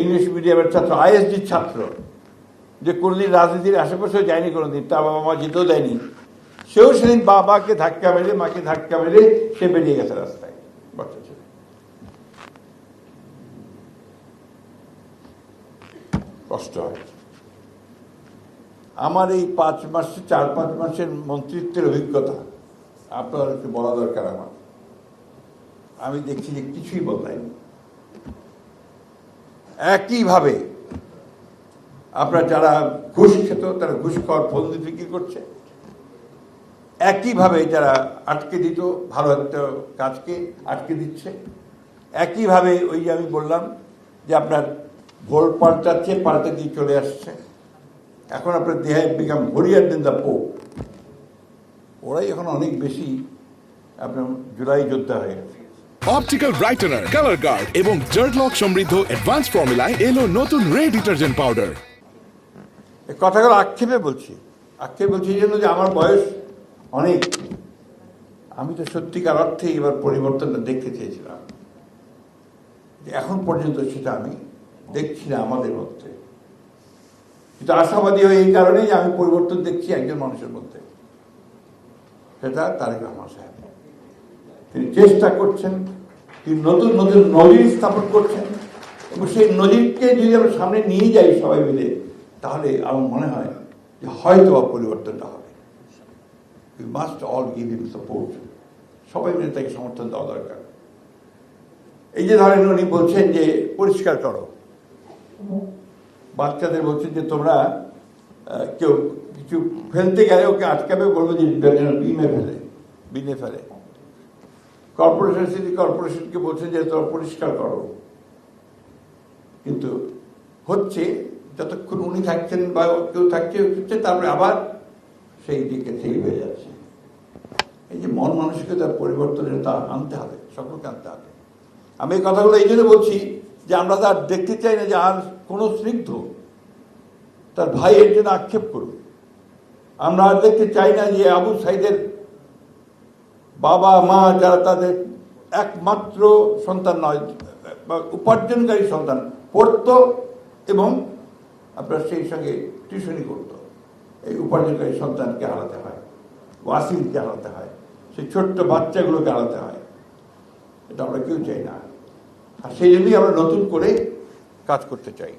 English মিডিয়ামের ছাত্র, আইএসডির ছাত্র, যে কোনোদিন রাজনীতির আশেপাশেও যায়নি, কোনোদিন তার বাবা মা যেতেও দেয়নি, সেও সেদিন বাবাকে ধাক্কা মেরে, মাকে ধাক্কা মেরে সে বেরিয়ে গেছে রাস্তায়। বাচ্চা ছেলে কষ্ট হয়। আমার এই 4-5 মাসের মন্ত্রিত্বের অভিজ্ঞতা আপনাদেরকে বলা দরকার। আমি দেখছি যে কিছুই বদলায়নি। একইভাবে আপনার যারা ঘুষ খেত তারা ঘুষ খাওয়ার ফন্দি বিক্রি করছে, একইভাবে যারা আটকে দিত ভালো একটা কাজকে আটকে দিচ্ছে, একইভাবে ওই যে আমি বললাম যে আপনার ভোল পাল্টাচ্ছে, পাল্টে দিয়ে চলে আসছে। এখন আপনার দেহে বিকাম হরিয়ার দেন দ্য পোপ। ওরাই এখন অনেক বেশি আপনার জুলাই যোদ্ধা হয়ে গেছে। অপটিক্যাল ব্রাইটেনার, কালার গার্ড এবং জার্ট লক সমৃদ্ধ অ্যাডভান্স ফর্মুলায় এলো নতুন রে ডিটারজেন্ট পাউডার। এই কথাগুলো আক্ষেপে বলছি এই জন্য যে আমার বয়স অনেক। আমি তো সত্যিকার অর্থে এবার পরিবর্তনটা দেখতে চেয়েছিলাম, যে এখন পর্যন্ত সেটা আমি দেখছি না আমাদের মধ্যে। কিন্তু আশাবাদী হয়ে এই কারণেই যে আমি পরিবর্তন দেখছি একজন মানুষের মধ্যে, সেটা তারেক রহমান সাহেব। তিনি চেষ্টা করছেন, তিনি নতুন নতুন নজির স্থাপন করছেন, এবং সেই নজিরকে যদি আমরা সামনে নিয়ে যাই সবাই মিলে, তাহলে আমার মনে হয় যে হয়তো পরিবর্তনটা হবে। We must all give him support. সবাই মিলে তাকে সমর্থন দেওয়া দরকার। এই যে ধরেন উনি বলছেন যে পরিষ্কার করো, বাচ্চাদের বলছেন যে তোমরা কেউ কিছু ফেলতে গেলে ওকে আটকাবে, বলবো যে বিনে ফেলে। কর্পোরেশন, সিটি কর্পোরেশনকে বলছেন যে তোমরা পরিষ্কার করো, কিন্তু হচ্ছে যতক্ষণ উনি থাকছেন বা কেউ থাকছে, তারপরে আবার সেই দিকে সেই হয়ে যাচ্ছে। এই যে মন মানসিকতার পরিবর্তনের তা আনতে হবে, সকলকে আনতে হবে। আমি এই কথাগুলো এই জন্য বলছি যে আমরা তার দেখতে চাই না যে আর কোনো স্নিগ্ধ তার ভাইয়ের জন্য আক্ষেপ করুক। আমরা আর দেখতে চাই না যে আবু সাইদের বাবা মা যারা তাদের একমাত্র সন্তান নয় বা উপার্জনকারী সন্তান, পড়তো এবং আপনার সেই সঙ্গে টিউশনি করতো, এই উপার্জনকারী সন্তানকে হারাতে হয়, ওয়াসিলকে হারাতে হয়, সেই ছোট্ট বাচ্চাগুলোকে হারাতে হয়। এটা আমরা কেউ চাই না। আর সেই জন্যই আমরা নতুন করে কাজ করতে চাই।